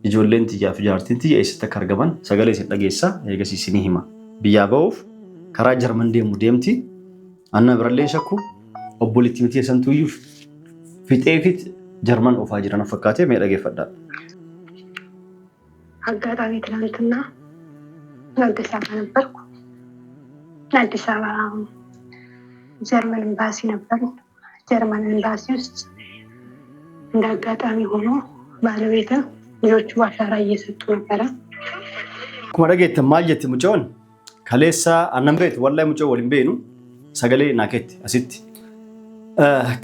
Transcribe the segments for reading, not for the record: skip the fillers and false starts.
ijoolleen tiyyaa fi jaartiin tiyya eessatti akka argaman sagalee isin dhageessaa eegasii isinii hima. Biyyaa ba'uuf karaa Jarman deemu deemti. Anna birallee shakku obboleettii miti santu iyyuu fixeefit Jarman ofaa jiran fakkaatee mee dhageeffadhaa. አጋጣሚ ትናንትና አዲስ አበባ ነበርኩ። አዲስ አበባ ጀርመን ኤምባሲ ነበር። ጀርመን ኤምባሲ ውስጥ እንደ አጋጣሚ ሆኖ ባለቤቴ ልጆቹ አሻራ እየሰጡ ነበረ። Akkuma dhageettan maal jetti mucoon kaleessa annan beektu wallahi mucoo waliin beenu sagalee naaketti asitti.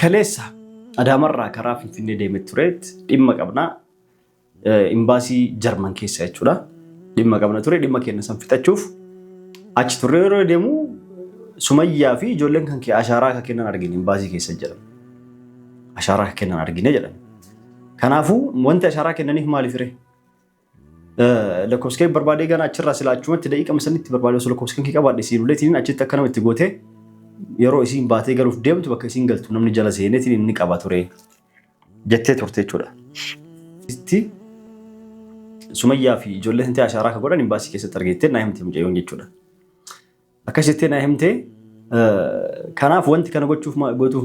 Kaleessa Adaamarraa karaa Finfinnee deemee tureet dhimma qabnaa imbaasii Jarman keessa jechuudha. Dhimma qabna ture dhimma keenya san fixachuuf achi turre yeroo deemu Sumayyaa fi ijoolleen kan kee ashaaraa akka kennan argine imbaasii keessa jedhan. Ashaaraa akka kennan argine jedhan. Kanaafuu wanti ashaaraa kennaniif maaliif ree? Lakkoofskee barbaadee gana achirraa silaa achumatti daqiiqa masanitti barbaadee osoo lakkoofskeen kee qabaadhe siin uleetiin achitti akka namatti gootee yeroo isiin baatee galuuf deemtu bakka isiin galtu namni jala seeneetiin inni qaba ture jettee turte jechuudha. Sumayyaa fi ijoollee tantee ashaaraa akka godhan imbaasii keessatti argeettee naa himte mucayyoon jechuudha. Akkasitti naa himte kanaaf wanti kana gootuuf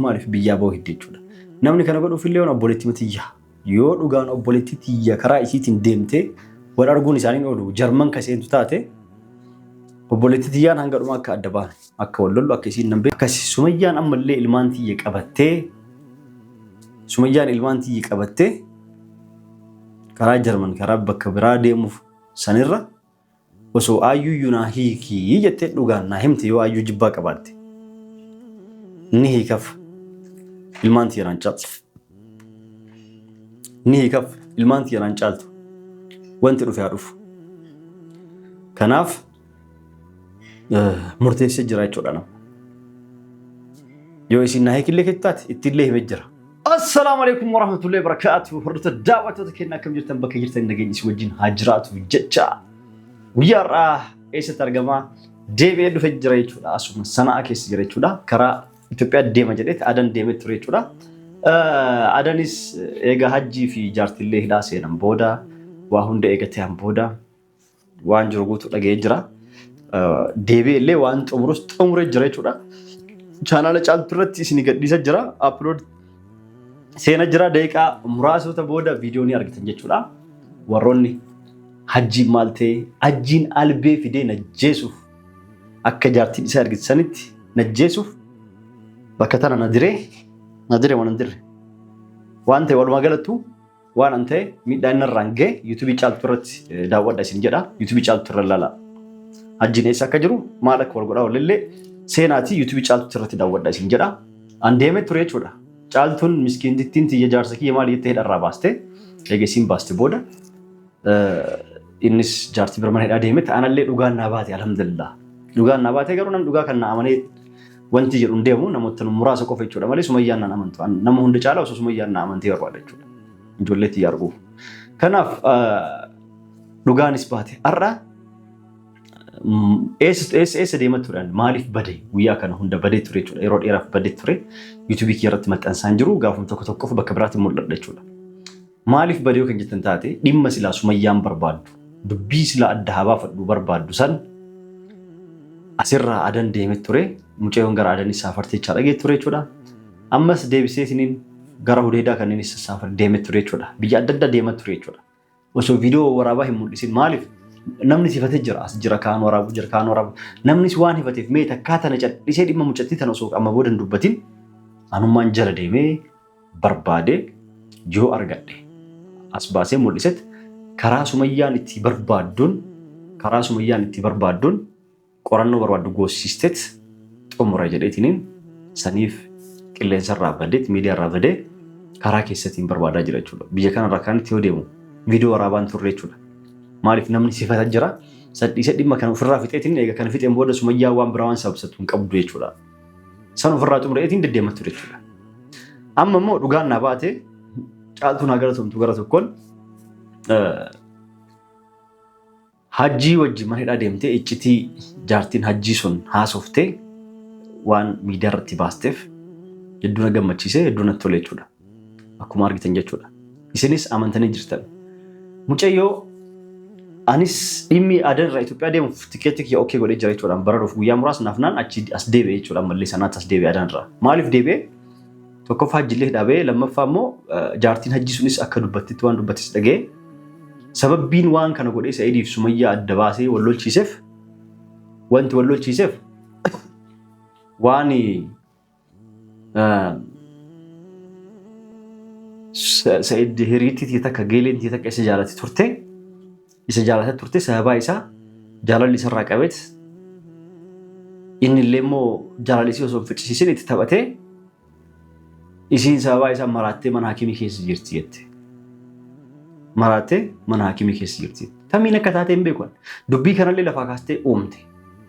maaliif biyyaa ba'uu hidde jechuudha. Namni kana godhuuf illee obboleettii matiyyaa yoo dhugaan obboleettii tiyya karaa isiitiin deemtee wal arguun isaaniin oolu Jarman ka seentu taate obboleettii tiyyaan hanga dhuma akka adda ba'an akka wal lollu akka isiin nambe akkasi Sumayyaan ammallee ilmaan tiyya qabattee karaa Jarman karaa bakka biraa deemuuf sanirra osoo aayyuu yunaa hiikii jettee dhugaan naa himte yoo aayyuu jibbaa qabaatte ni hiikaf ilmaan tiyyaan caaltu. Ni hiikaf ilmaan tiyyaan caaltu wanti dhufe haa dhufu. Kanaaf murteessee jira jechuudha nama. Yoo isin naa hiikillee kettaate ittillee himee jira. Assalaamu alaikum warahmatullahi wabarakatuh. Hordoftoota daawwattoota keenya akkam jirtan bakka jirtan nageenyi isin wajjin haa jiraatu jecha. Guyyaarraa eessatti argamaa deebi'ee dhufe jira jechuudha. Asuma sanaa keessa jira jechuudha. Karaa Itoophiyaa deema jedheeti adan deemee ture jechuudha. Adanis eega hajjii fi jaartillee hidhaa seenan booda waa hunda eegatee booda waan jiru guutuu dhaga'ee jira. Deebi'ee illee waan xumuree jira jechuudha. Chaanaala caaltu irratti isin gadhiisa jira. Upload seena jira daqiiqaa muraasota booda viidiyoo ni argitan jechuudha. Warroonni hajjii maal ta'e hajjiin albee fidee najjeesuuf akka jaartiin isaa argisiisanitti najjeesuuf bakka tana nadiree waan nadirre waan ta'e walumaa galattu waan an ta'e miidhaa inni irraan ga'e yuutuubii caaltu irratti daawwadha isin jedha. Yuutuubii caaltu irra ilaala. Hajjiin eessa akka jiru maal akka wal godhaa walillee seenaatii yuutuubii caaltu irratti daawwadha isin jedha. An deemee ture jechuudha. Caaltuun miskiintittiin tiyya jaarsa kiyya maal jettee hidharraa baaste eegasiin baaste booda innis jaartii birman hidhaa deeme ta'anallee dhugaan naa baate alhamdulillah. Dhugaan naa baate garuu namni dhugaa kan naa amanee wanti jedhu deemu namoota muraasa qofa jechuudha malee Sumayyaan naan amantu. Nama hunda caala osoo Sumayyaan naa amantee barbaada jechuudha. Ijoollee tiyya arguuf. Kanaaf dhugaanis baate har'a eessa deemaa turan maaliif bade guyyaa kana hunda badee ture jechuudha. Yeroo dheeraaf badee ture yuutuubii kiyya irratti maxxansaan jiru gaafuma tokko bakka biraatti mul'adha jechuudha. Maaliif badee yoo kan jettan taate dhimma silaa Sumayyaan barbaaddu dubbii silaa adda haa baafadhu barbaaddu san asirraa adan deemee ture mucayyoon gara adanii saafartee dhagee ture jechuudha. Ammas deebisee isiniin gara Hudeedaa kanneen saafar deemee ture jechuudha. Biyya adda addaa deemaa ture jechuudha. Osoo viidiyoo waraabaa hin mul'isin maaliif namni sifatee jira as jira kaan waraabu namnis waan hifateef mee takkaa tana callisee dhimma mucattii tana osoo amma booda hin dubbatin anummaan jala deemee barbaade yoo argadhe as baasee mul'isetti karaa Sumayyaan itti barbaadduun qorannoo barbaaddu goosisteet xumura jedheetiniin saniif qilleensarraa badeet miidiyaarraa badee karaa keessatiin barbaadaa jira jechuudha. Biyya kanarraa kaanitti yoo deemu viidiyoo waraabaan turre jechuudha. Maaliif namni sifataa jira sadhiisee dhimma kana ofirraa fixeetiin eega kana fixeen booda Sumayyaa waan biraa waan sabsatu hin qabdu jechuudha. San ofirraa xumureetiin deddeematu jechuudha. Amma immoo dhugaan naa baate caaltuun haa galatamtu gara tokkoon hajjii wajjin mana hidhaa deemtee iccitii jaartiin hajjii sun haasoftee waan miidiyaa irratti baasteef hedduu na gammachiisee hedduu natti tole jechuudha. Akkuma argitan jechuudha. Isinis amantanii jirtan. mucayyoo anis dhimmi adeemsa Itoophiyaa deemuuf tikeetti kiyya okkee godhee jira jechuudha. Bararuuf guyyaa muraasnaaf naan achi as deebi'ee jechuudha. Mallee sanaatti as deebi'ee adeemsa. Maaliif deebi'ee? Tokkoffaa hajjillee hidhabee lammaffaa immoo jaartiin hajji sunis akka dubbattitti waan dubbattis dhagee sababbiin waan kana godhee Sa'iidiif Sumayyaa adda baasee wal lolchiiseef wanti wal lolchiiseef waan Sa'iid hiriitti takka geeleentii takka isa jaalatti turte isa jaalatti turte sababaa isaa jaalalli isarraa qabeet inni illee immoo jaalalli isii osoo ficcisiisin itti taphatee isiin sababaa isaa maraattee mana haakimii keessa jirti jette. Maraattee mana haakimii keessa jirti. Tamiin akka taatee hin beekan. Dubbii kanallee lafaa kaastee uumte.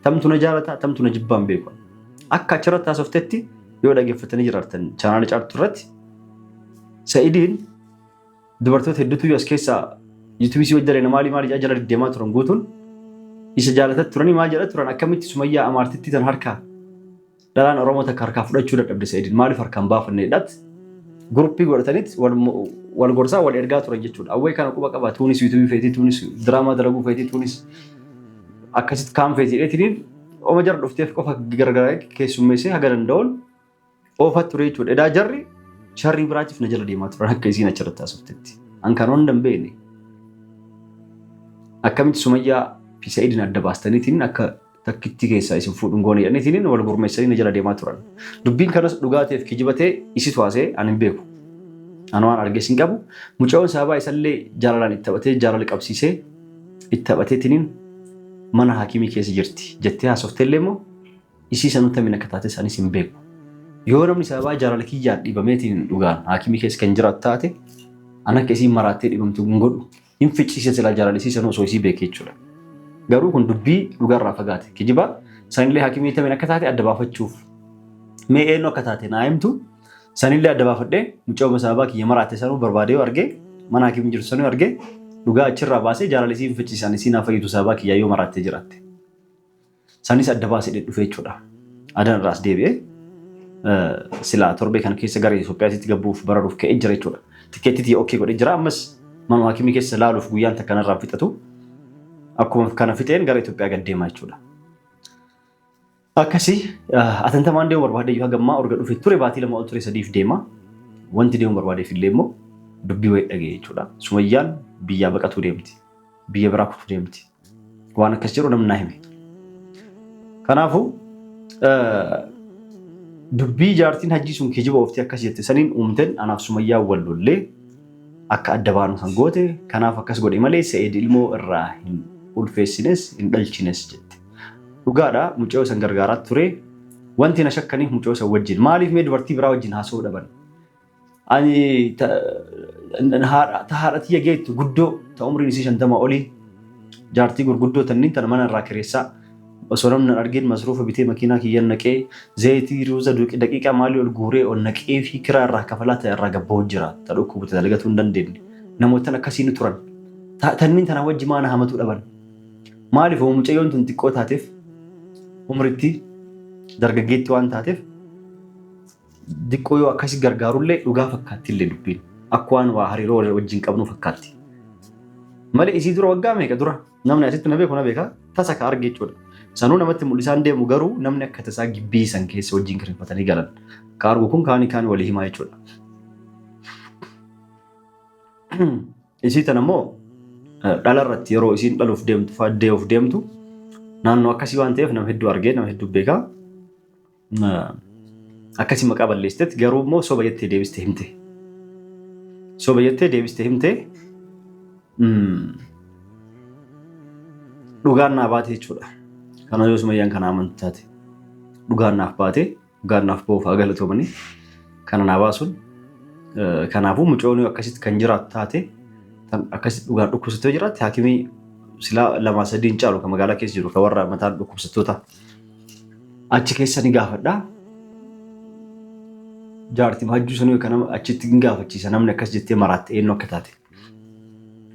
Tamtu na jaalataa, tamtu na jibbaa hin beekan. Akka achirratti haasoftetti yoo dhaggeeffatanii jiraatan chaanaala caartuu irratti Sa'iidiin dubartoota hedduutu as keessaa yuutuubii si wajjin maali jala deddeemaa turan guutuun isa jaalatatti turanii maal jedha turan akkamitti Sumayyaa amaartitti tan harkaa dhalaan Oromoo takka harkaa fudhachuu dadhabde Sa'iidiin maaliif harkaan baafanneedhaatti guruppii godhatanitti wal gorsaa wal ergaa turan jechuudha. Awwee kana quba qaba tuunis yuutuubii feetii tuunis diraamaa dalaguu feetii tuunis akkasitti kaan feetii dheetiniin oma jara dhufteef qofa gargaraa keessummeessee haga danda'uun oofatti ture jechuudha. Edaa jarri sharrii biraatiif na jala deemaa turan akka isiin achirratti haasoftetti. An kan hunda hin beekne. Akkamitti Sumayyaa fi Sa'iidiin adda baastaniitiin akka takkitti keessaa isin fuudhuun goone jedhaniitiin wal gurmeessanii na jala deemaa turan. Dubbiin kanas dhugaateef kijibatee isitu haasee ani hin beeku. Ani waan argees hin qabu. Mucaan sababaa isallee jaalalaan itti taphatee jaalala qabsiisee itti taphateetiin mana haakimii keessa jirti. Jettee haasofteellee immoo isii sanuutti miidha akka taate isaaniis hin beeku. Yoo namni sababaa jaalala kiyyaan dhibameetiin dhugaan haakimii keessa kan jiraatu taate an akka isiin maraattee dhibamtu hin godhu. Hin ficcisiise silaa jaalala isii sanuu osoo isii beekee jechuudha. Garuu kun dubbii dhugaarraa fagaate. Kijibaa sanillee haakimii tameen akka taate adda baafachuuf mee eenyu akka taate naa himtu sanillee adda baafadhee mucaa sababaa kiyya maraatte sanuu barbaadee argee mana haakimii jirtu sanuu argee dhugaa achirraa baasee jaalala isii hin ficcisiisan isii naaf fayyitu sababaa kiyya yoo maraattee jiraatte. Sanis adda baasee dhufee jechuudha. Adan irraas deebi'ee silaa torbee kana keessa gara Itoophiyaatti gabbuuf bararuuf ka'ee jira jechuudha. Tikeettii okkee godhee jira ammas mana haakimii keessa laaluuf guyyaan takka kanarraa fixatu. Akkuma kana fixeen gara Itoophiyaa gad deemaa jechuudha. Akkasii atantamaan deemu barbaadee yoo hagammaa orga dhufee ture baatii lama ol ture sadiif deema. Wanti deemu barbaadeef illee immoo dubbii wayii dhagee jechuudha. Sumayyaan biyyaa baqatuu deemti. Biyya biraa kutuu deemti. Waan akkas jedhu namni naa hime. Kanaafuu dubbii jaartiin hajjii sun kijiba ooftii akkas jette saniin uumteen anaaf Sumayyaa wal lollee akka adda baanu kan goote kanaaf akkas godhe malee Sa'iid ilmoo irraa hin ulfeessines hin dhalchines jette. Dhugaadha mucaa san gargaaraa ture wanti na shakkaniif mucaa san wajjin maaliif mee dubartii biraa wajjin haasa'uu dhaban. Ani haadha tiyya geettu guddoo ta umriin isii 50 olii jaartii gurguddoo tanniin tana mana irraa kireessaa osoo namni argin masruufa bitee makiinaa kiyyan naqee zayitii ruuza daqiiqaa maalii ol guuree ol naqee fi kiraa irraa kafalaa ta'e irraa gabboo jira. Ta dhukkubute dalagatuu hin dandeenye. Namoota akkasiin turan. Tanniin tana wajji maana hamatu dhaban. Maaliif mucayyoon tun xiqqoo taateef umritti dargaggeetti waan taateef xiqqoo yoo akkasii gargaarullee dhugaa fakkaatti illee dubbiin. Akka waan waa hariiroo wajjin qabnu fakkaatti. Malee isii dura waggaa meeqa dura namni asitti na beeku na beeka tasa ka arge jechuudha. Sanuu namatti mul'isaan deemu garuu namni akka tasaa gibbii san keessa wajjin kireeffatanii galan. Ka argu kun kaanii walii himaa jechuudha. Isii tan ammoo dhalarratti yeroo isiin dhaluuf deemtu faaddee of deemtu naannoo akkasii waan ta'eef nama hedduu argee nama hedduu beekaa. Akkasii maqaa balleessitetti garuu immoo soba jettee deebistee himte. Soba jettee deebistee himte dhugaan naa baate jechuudha. Kana yoo Sumayyaan kana amantu taate dhugaan naaf baate dhugaan naaf ba'uuf haa galatoomanii kana naa baasuun kanaafuu mucoon akkasitti kan jiraatu taate akkasitti dhugaan dhukkubsattee jiraatte haakimii silaa 2-3 hin caalu kan magaalaa keessa jiru kan warra mataan dhukkubsattoota achi keessa ni gaafadhaa. Jaartii hajjuu sanuu kan achitti hin gaafachiisa namni akkas jettee maraatte eenyu akka taate.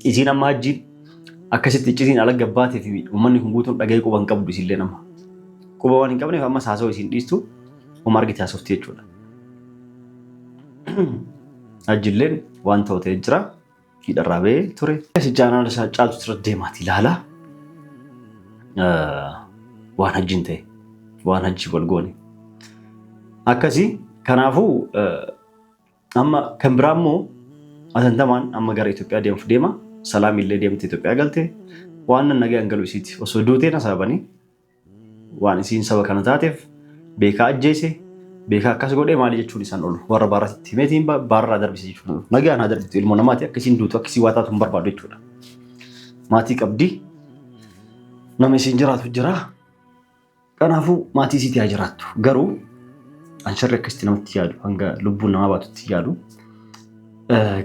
Isiin amma hajjiin akkasitti iccitiin ala gabbaatee fi uummanni kun guutuun dhaga'ee quba hin qabdu isillee nama. Quba waan hin qabneef amma haasawaa isiin dhiistu uma argite haasofti jechuudha. Hajjilleen waan ta'u ta'ee jira. hidharraa ba'ee ture. Asi jaanaan isaa caaltu irratti deemaati ilaala. Waan hajjiin ta'e waan hajjii wal goone. Akkasii kanaafuu amma kan biraa immoo atantamaan amma gara Itoophiyaa deemuuf deema. Salaam illee deemte Itoophiyaa galte. Waan nagaan galu isiiti. Osoo duuteen asaabanii waan isiin saba kana taateef beekaa ajjeese beekaa akkas godhee maali jechuun isaan oolu. Warra baarratti himeetiin baarraa darbise jechuudha. Nagaan haa darbitu ilmoo namaati akkasiin duutu akkasii waa taatu hin barbaadu jechuudha. Maatii qabdi. Nama isiin jiraatu jira. Kanaafuu maatii isiitii haa jiraattu. Garuu ansharri akkasitti namatti yaadu hanga lubbuun namaa baatutti yaadu.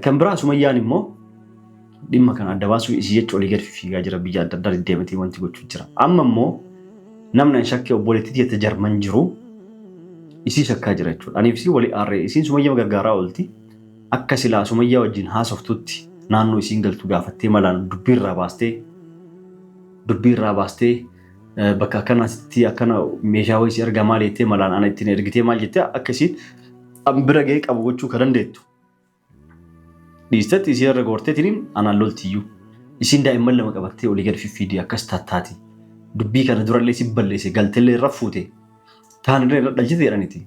Kan biraa Sumayyaan immoo dhimma kana adda baasuu isii jecha olii gadi fiigaa jira biyya adda addaa deematee wanti gochuu jira. Amma immoo namni hin shakkee obboleettii jecha Jarman jiru isii shakkaa jira jechuudha. Aniif isii walii aarree isiin Sumayyaa gargaaraa oolti. Akka silaa Sumayyaa wajjin haasoftutti naannoo isiin galtu gaafattee malaan dubbiirraa baastee bakka akkanaatti akkana meeshaa wayii ergaa maal jettee malaan ana ittiin ergitee maal jettee akkasiin bira gahee qabu gochuu kan dandeettu. Dhiistatti isii irra goorteetiin anaan loltiyyuu. Isiin daa'imman lama qabattee olii gadi fiffiidee akkas taataati. Dubbii kana durallee si balleesse galteellee irra fuute. Taanillee irra dhalchite jedhaniti.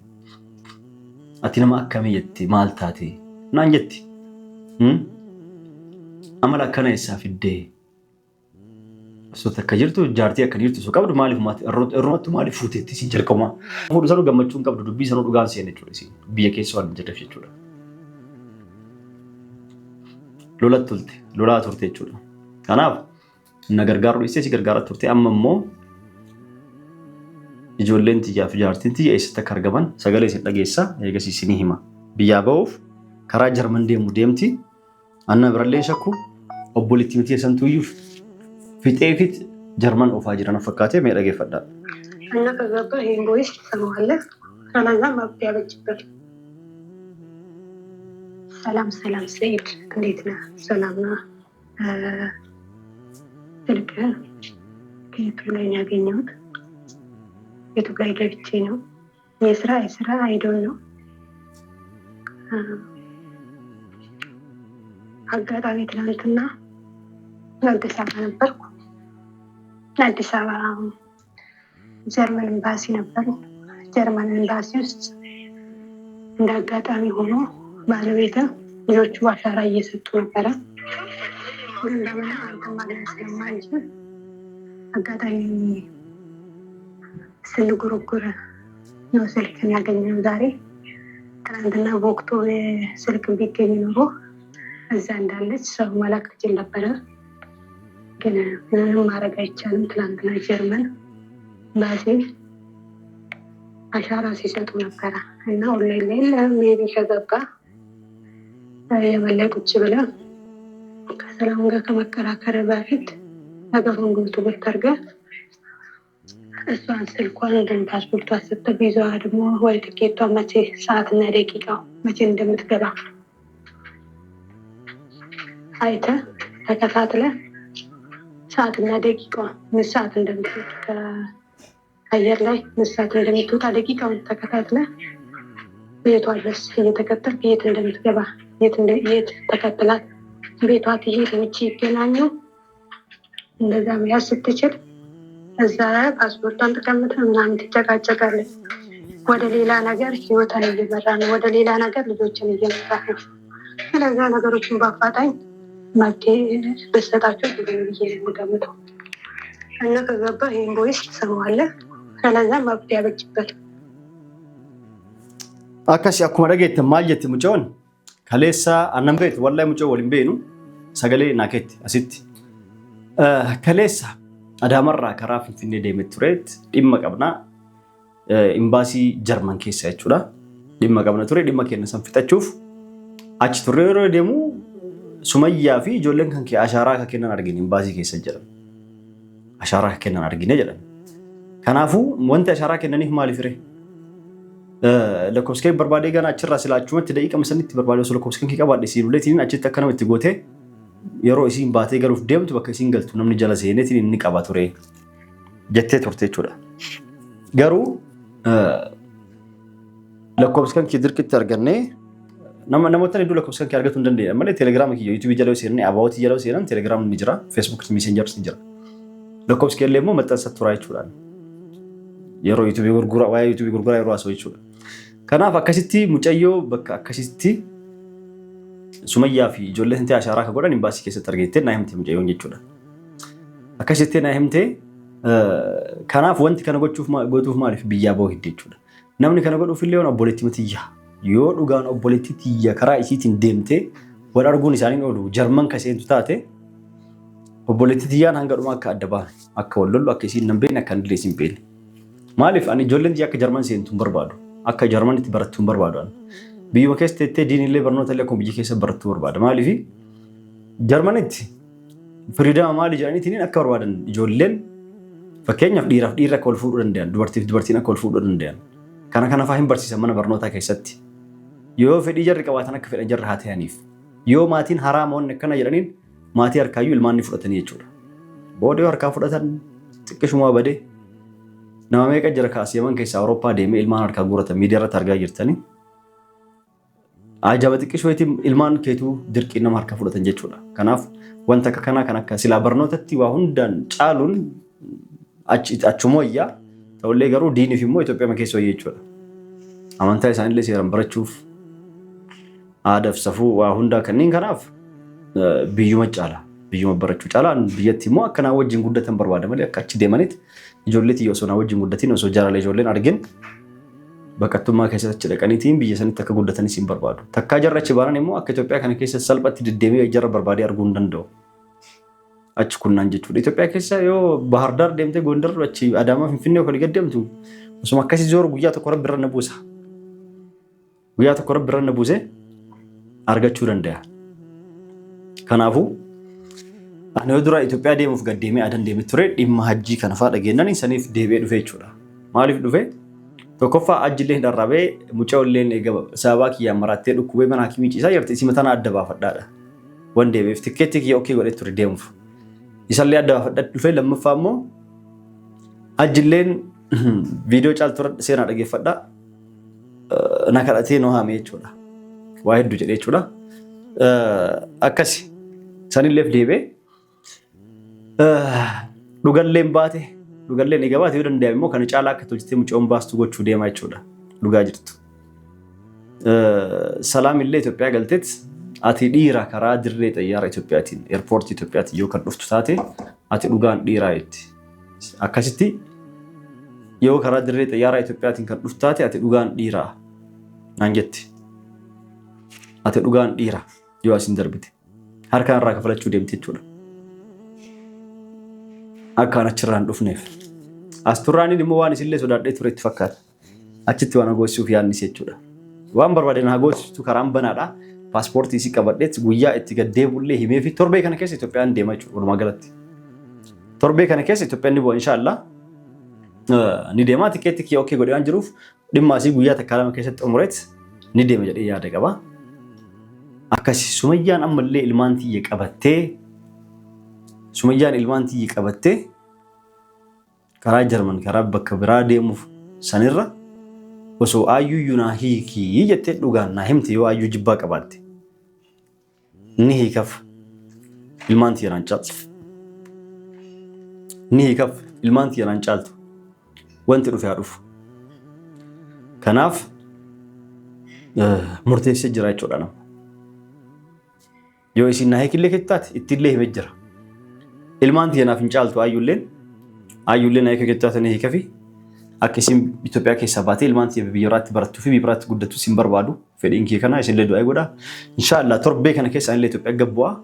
Ati nama akkamii jettee maal taate? Naan jetti. Amala akkana eessaa fiddee? Osoo takka jirtu jaartii akka jirtu osoo qabdu maaliif irrumatti maaliif fuuteetti isiin jalqabumaa? Fuudhu sanuu gammachuun qabdu dubbii sanuu dhugaan seene jechuudha isiin. Biyya keessa waan jedhaf jechuudha. Lolaa turte jechuudha. Kanaaf na gargaaru dhiistee si gargaaraa turte amma immoo ijoolleen tiyyaa fi jaartiin tiyya eessatti akka argaman sagalee isin dhageessaa eegasii isinii hima. Biyyaa ba'uuf karaa Jarman deemu deemti. Anna birallee shakku obboleettii miti santuuyyuu fixeefit Jarman ofaa jiran fakkaatee mee dhageeffadhaa. Anna kagabba hingois ሰማዋለህ ከነዛ ማብቂያ በጅበት ሰላም ሰይድ እንዴት ነህ? ሰላም ነህ? ስልክ ከዩቱብ ላይ ያገኘሁት ዩቱብ ላይ ገብቼ ነው። የስራ አይዶን ነው። አጋጣሚ ትናንትና አዲስ አበባ ነበርኩ። አዲስ አበባ ጀርመን ኤምባሲ ነበር። ጀርመን ኤምባሲ ውስጥ እንደ አጋጣሚ ሆኖ ባለቤት ልጆቹ አሻራ እየሰጡ ነበረ። እንደምን አንተ ማለት ስለማይችል አጋጣሚ ስንጉርጉር ነው ስልክ ያገኘነው ዛሬ። ትናንትና በወቅቱ ስልክ ቢገኝ ኖሮ እዛ እንዳለች ሰው መላክ ትችል ነበረ። ግን ምንም ማድረግ አይቻልም። ትናንትና ጀርመን ኤምባሲ አሻራ ሲሰጡ ነበረ እና ኦንላይን ላይ ለሜቢ ከገባ የመለቁ ብለ ከሰላም ጋር ከመከራከር በፊት ነገሩን ጉልቱ ብትርገ እሷን ስልኳን እንደም ፓስፖርቷ ስትብ ይዘዋ ደግሞ ወይ ትኬቷ መቼ ሰዓትና ደቂቃው መቼ እንደምትገባ አይተ ተከታትለ ሰዓትና ደቂቃው ምን ሰዓት እንደምትወጣ ከአየር ላይ ምን ሰዓት እንደምትወጣ ደቂቃውን ተከታትለ ቤቷ ድረስ እየተከተልክ የት እንደምትገባ የት ተከትላት ቤቷ ትሄድ መቼ ይገናኙ እንደዛ መያዝ ስትችል እዛ ፓስፖርቷን ተቀምጠ ምናምን ትጨቃጨቃለች። ወደ ሌላ ነገር ህይወቷን እየመራ ነው። ወደ ሌላ ነገር ልጆችን እየመራ ነው። ስለዚህ ነገሮችን በአፋጣኝ መፍትሄ ብትሰጣቸው ብዬ የምገምተው እና ከገባ ይህን ቦይስ ትሰማዋለህ። ስለዛ መፍትሄ ያበጅበት akkasi akkuma dhageette maal jette mucoon kaleessa annan beektu wallahi mucoo waliin beenu sagalee naaketti asitti kaleessa adaamarraa karaa finfinnee deemee tureet dhimma qabnaa imbaasii Jarman keessa jechuudha. Dhimma qabna ture dhimma keenya san fixachuuf achi turre yeroo deemu Sumayyaa fi ijoolleen kan kee ashaaraa akka kennan argine imbaasii keessa jedhan. Ashaaraa akka kennan argine jedhan. Kanaafuu wanti ashaaraa kennaniif maaliif ree? Lakkoofskee barbaadee gana achirraa silaachumatti daqiiqa masanitti barbaadee osoo lakkoofskeen kee qabaadhe siinuleetiin achitti akka namatti gootee yeroo isiin baatee galuuf deemtu bakka isiin galtu namni jala seeneetiin inni qaba ture jettee turte jechuudha. Garuu lakkoofskeen kee dirqitti argannee namoota hedduu lakkoofsa kan argatu hin dandeenye malee teelegiraama kiyya yuutuubii jala seenanii abaawwatii jala seenan teelegiraam ni jira feesbuuk meseenjaris ni jira lakkoofsi keellee immoo maxxansa turaa jechuudhaan yeroo yuutuubii gurguraa waa'ee yuutuubii gurguraa yeroo haasa'u jechuudha. Kanaaf akkasitti mucayyoo bakka akkasitti Sumayyaa fi ijoollee hintee ashaaraa akka godhan imbaasii keessatti argeettee naa himte mucayyoon jechuudha. Akkasitti naa himte kanaaf wanti kana gootuuf maaliif biyyaa ba'uu hidde jechuudha. Namni kana godhuuf illee obboleettii mitiyyaa yoo dhugaan obboleettii tiyya karaa isiitiin deemtee wal arguun isaaniin oolu jarman kaseentu taate obboleettii tiyyaan hanga dhuma akka adda ba'an akka wal lollu akka isiin nan beekne akka hin dileessin beekne. Maaliif ani ijoolleen tiyya akka jarman seentu hin barbaadu akka jarmanitti barattu hin barbaadu. Biyyuma keessa teettee diinillee barnoota illee akkuma biyya keessa barattuu barbaada. Maaliif jarmanitti firiidama maali jedhaniitiin akka barbaadan ijoolleen fakkeenyaaf dhiiraaf dhiira akka wal fuudhuu danda'an dubartiif dubartiin akka wal fuudhuu danda'an. Kana fa'aa hin barsiisan mana barnootaa keessatti. Yoo fedhii jarri qabaatan akka fedhan jarri haa ta'aniif. Yoo maatiin haraamoonni akkana jedhaniin maatii harkaayyuu ilmaan ni fudhatanii jechuudha. Booda yoo harkaa fudhatan xiqqishumaa badee nama meeqa jira kaasee Yaman keessaa Awurooppaa deemee ilmaan harkaa guuratan miidiyaa irratti argaa jirtanii. Ajaba xiqqishuutiin ilmaan keetuu dirqii nama harkaa fudhatan jechuudha. Kanaaf wanta akka kanaa kan akka silaa barnootatti waa hundaan caaluun achumooyyaa ta'ullee garuu diiniif immoo Itoophiyaa keessa wayii jechuudha. Amantaa isaaniillee seeraan barachuuf aadaaf safuu waa hundaa kanneen kanaaf biyyuma caala. Biyyuma barachuu caala biyyatti immoo akkanaa wajjin guddatan barbaada malee akka achi deemanitti ijoollee tiyya osoo naa wajjin guddatiin osoo jaarala ijoolleen argin baqattummaa keessatti achi dhaqaniitiin biyya sanitti akka guddatanis hin barbaadu. Takkaa jarra achi baanan immoo akka Itoophiyaa kana keessa salphatti deddeemee jarra barbaadee arguu hin danda'u. Achi kunnaan jechuudha. Itoophiyaa keessa yoo Bahar Dar deemtee Gondar achi Adaamaa Finfinnee kan gaddeemtu osuma akkasii zooru guyyaa tokko rabbi irra na buusa. Guyyaa tokko rabbi irra na buuse argachuu danda'a. Kanaafuu ani yoo dura Itoophiyaa deemuuf gaddeemee adan deemee ture dhimma hajjii kana fa'aa dhageenyaan saniif deebi'ee dhufe jechuudha. Maaliif dhufe? Tokkoffaa hajjillee hin dharrabee mucaa olleen eegama sababa kiyyaan marattee dhukkubee mana hakimii ciisaa jirti isii mataan adda baafadhaadha. Wan deebi'eef tikkeetti kiyya okkee godhee ture deemuuf. Isallee adda baafadhaa dhufe lammaffaa immoo hajjilleen viidiyoo caaltuu seenaa dhageeffadhaa na kadhatee noo haame jechuudha. Waa hedduu jedhee jechuudha. Akkasi sanilleef deebi'ee dhugalleen baate dhugalleen egaa baate yoo danda'ame immoo kana caalaa akka tolchitee mucoon baastu gochuu deemaa jechuudha. Dhugaa jirtu. Salaam illee Itoophiyaa galteet ati dhiira karaa dirree xayyaara Itoophiyaatiin eerpoortii Itoophiyaatiin yoo kan dhuftu taate ati dhugaan dhiiraa jetti. Akkasitti yoo karaa dirree xayyaara Itoophiyaatiin kan dhuftu taate ati dhugaan dhiiraa naan jetti. Ati dhugaan dhiira yoo asin darbite harkaan irraa kafalachuu deemte jechuudha. Akkaan achirraan dhufneef. Asturraaniin immoo waan isillee sodaadhee ture itti fakkaata. Achitti waan agoosisuuf yaadnis jechuudha. Waan barbaadeen agoosistu karaan banaadha. Paaspoortii isii qabadheet guyyaa itti gaddeebullee himee fi torbee kana keessa Itoophiyaan deema jechuudha walumaa galatti. Torbee kana keessa Itoophiyaan ni bu'a inshaallah. Ni deema tikeetti kiyya okkee godhee waan jiruuf dhimma asii guyyaa takkaa lama keessatti xumureet ni deema jedhee yaada qaba. Akkasi Sumayyaan ammallee ilmaan tiyya qabattee karaa Jarman karaa bakka biraa deemuuf sanirra osoo aayyuu naa hiikii jettee dhugaan naa himte yoo aayyuu jibbaa qabaatte ni hiikaf ilmaan tiyya naan caaltu. Ni hiikaf ilmaan tiyya naan caaltu wanti dhufe haa dhufu. Kanaaf murteessee jira jechuudha nama. Yoo isin naa hiikillee kettaate ittillee himee jira. Ilmaan tiyya naaf hin caaltu aayyuulleen naa hiikee kettaate ni hiikafi. Akka isin Itoophiyaa keessaa baatee ilmaan tiyya biyya biraatti barattuu fi biyya biraatti guddattu isin barbaadu fedhiin kee kana isinillee du'aa godha. Inshaallah torbee kana keessa anillee Itoophiyaa gabbu'aa.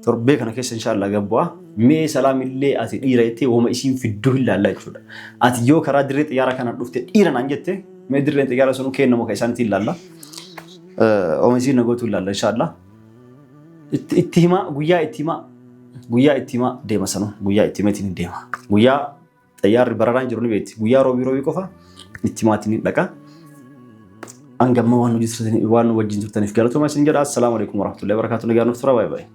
Torbee kana keessa inshaallah gabbu'aa. Mee salaamillee ati dhiira jettee wooma isiin fidduu hin laallaa jechuudha. Ati yoo karaa dirree xiyyaara kanaan dhufte dhiira naan jette mee dirreen xiyyaara sun kennamu kan isaaniitiin laalla. Wooma isiin nagootu laalla inshaallah. Itti himaa guyyaa itti himaa deema sanu guyyaa itti himeetiin deema. Guyyaa xiyyaarri bararaan jiru ni beekti. Guyyaa roobii qofa itti himaatiin dhaqa. Angamma waan wajjin turtaniif galatoomaa isin jedha. Assalaamu alaikum warahmatullahi wabarakatuh. Nagaan nuuf tura. Baay'ee baay'ee.